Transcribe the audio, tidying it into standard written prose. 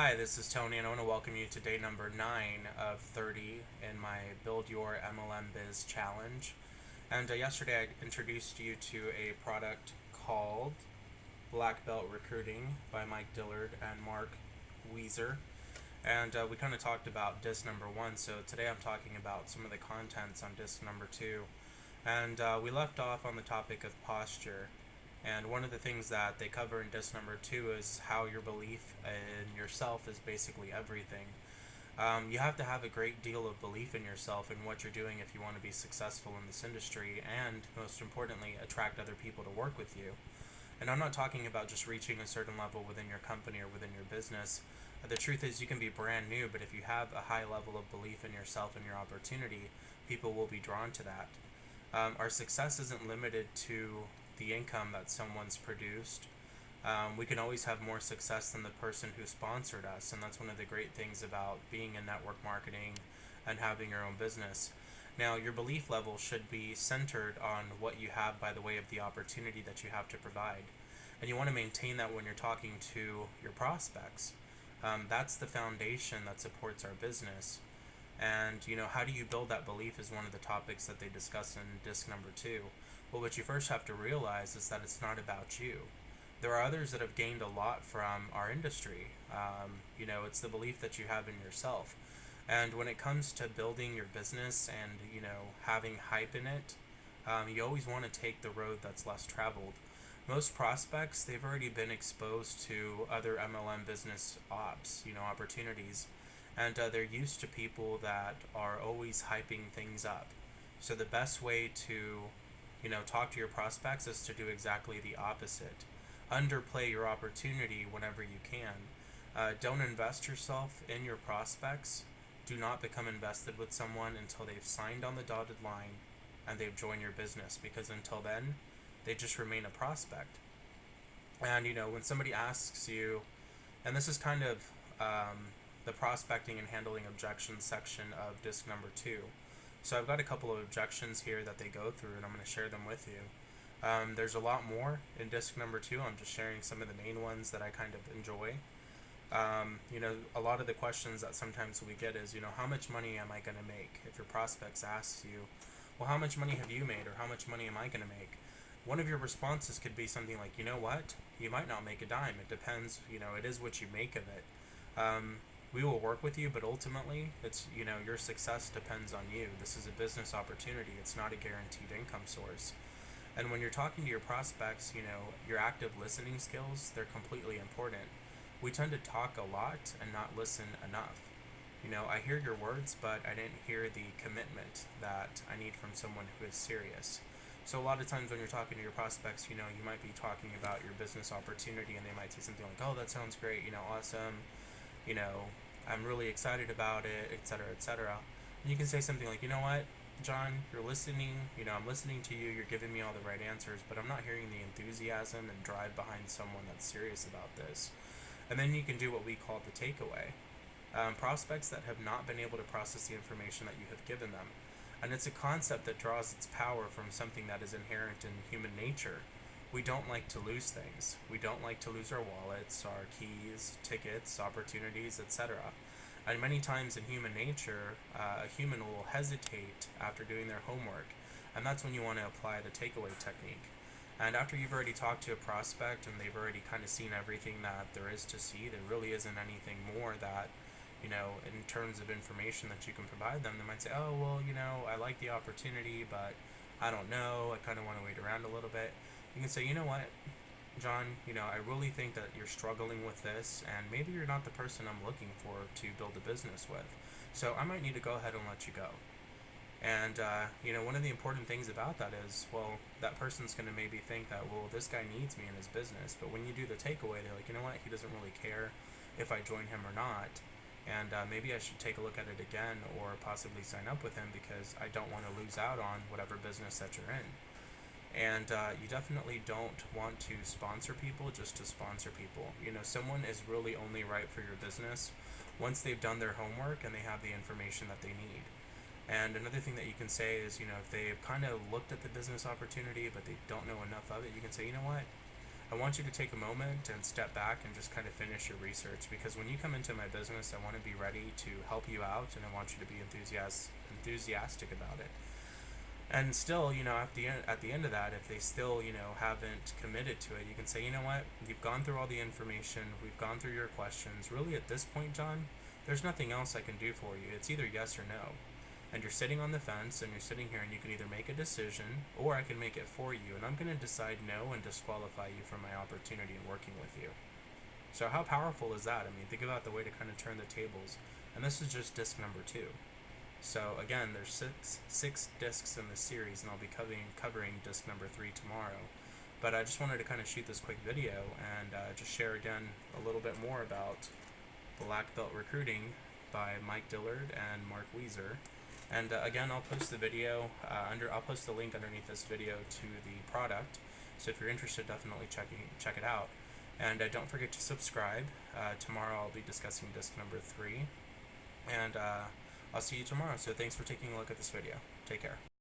Hi, this is Tony, and I want to welcome you to day number 9 of 30 in my Build Your MLM Biz challenge. And yesterday I introduced you to a product called Black Belt Recruiting by Mike Dillard and Mark Weezer. And we kind of talked about disc number 1, so today I'm talking about some of the contents on disc number 2. And we left off on the topic of posture. And one of the things that they cover in disc number 2 is how your belief in yourself is basically everything. You have to have a great deal of belief in yourself and what you're doing if you want to be successful in this industry and, most importantly, attract other people to work with you. And I'm not talking about just reaching a certain level within your company or within your business. The truth is, you can be brand new, but if you have a high level of belief in yourself and your opportunity, people will be drawn to that. Our success isn't limited to the income that someone's produced. We can always have more success than the person who sponsored us, and that's one of the great things about being in network marketing and having your own business. Now, your belief level should be centered on what you have by the way of the opportunity that you have to provide. And you want to maintain that when you're talking to your prospects. That's the foundation that supports our business. And, how do you build that belief is one of the topics that they discuss in disc number 2. Well, what you first have to realize is that it's not about you. There are others that have gained a lot from our industry. It's the belief that you have in yourself. And when it comes to building your business and, having hype in it, you always want to take the road that's less traveled. Most prospects, they've already been exposed to other MLM business opportunities. And they're used to people that are always hyping things up. So the best way to talk to your prospects is to do exactly the opposite. Underplay your opportunity whenever you can. Don't invest yourself in your prospects. Do not become invested with someone until they've signed on the dotted line and they've joined your business, because until then, they just remain a prospect. And when somebody asks you, and this is kind of the prospecting and handling objections section of disc number 2. So I've got a couple of objections here that they go through, and I'm going to share them with you. There's a lot more in disc number 2. I'm just sharing some of the main ones that I kind of enjoy. A lot of the questions that sometimes we get is, how much money am I going to make? If your prospects ask you, well, how much money have you made, or how much money am I going to make? One of your responses could be something like, you know what? You might not make a dime. It depends. It is what you make of it. We will work with you, but ultimately, it's, your success depends on you. This is a business opportunity. It's not a guaranteed income source. And when you're talking to your prospects, your active listening skills, they're completely important. We tend to talk a lot and not listen enough. I hear your words, but I didn't hear the commitment that I need from someone who is serious. So a lot of times when you're talking to your prospects, you might be talking about your business opportunity, and they might say something like, oh, that sounds great, awesome, I'm really excited about it, etc., etc. And you can say something like, what, John, you're listening, I'm listening to you, you're giving me all the right answers, but I'm not hearing the enthusiasm and drive behind someone that's serious about this. And then you can do what we call the takeaway. Prospects that have not been able to process the information that you have given them. And it's a concept that draws its power from something that is inherent in human nature. We don't like to lose things. We don't like to lose our wallets, our keys, tickets, opportunities, etc. And many times in human nature, a human will hesitate after doing their homework. And that's when you want to apply the takeaway technique. And after you've already talked to a prospect and they've already kind of seen everything that there is to see, there really isn't anything more that, in terms of information that you can provide them. They might say, oh, well, I like the opportunity, but I don't know. I kind of want to wait around a little bit. You can say, you know what, John, I really think that you're struggling with this, and maybe you're not the person I'm looking for to build a business with. So I might need to go ahead and let you go. And, one of the important things about that is, well, that person's going to maybe think that, well, this guy needs me in his business. But when you do the takeaway, they're like, you know what, he doesn't really care if I join him or not. And maybe I should take a look at it again, or possibly sign up with him, because I don't want to lose out on whatever business that you're in. And you definitely don't want to sponsor people just to sponsor people. Someone is really only right for your business once they've done their homework and they have the information that they need. And another thing that you can say is, if they've kind of looked at the business opportunity but they don't know enough of it, you can say, you know what, I want you to take a moment and step back and just kind of finish your research, because when you come into my business, I want to be ready to help you out, and I want you to be enthusiastic about it. And still, at the end of that, if they still, haven't committed to it, you can say, you know what, you've gone through all the information, we've gone through your questions. Really, at this point, John, there's nothing else I can do for you. It's either yes or no. And you're sitting on the fence, and you're sitting here, and you can either make a decision, or I can make it for you, and I'm going to decide no and disqualify you from my opportunity in working with you. So how powerful is that? I mean, think about the way to kind of turn the tables. And this is just disc number 2. So again, there's six discs in this series, and I'll be covering disc number 3 tomorrow. But I just wanted to kind of shoot this quick video and just share again a little bit more about Black Belt Recruiting by Mike Dillard and Mark Weezer. And again, I'll post the video I'll post the link underneath this video to the product. So if you're interested, definitely check it out. And don't forget to subscribe. Tomorrow I'll be discussing disc number 3. And I'll see you tomorrow. So thanks for taking a look at this video. Take care.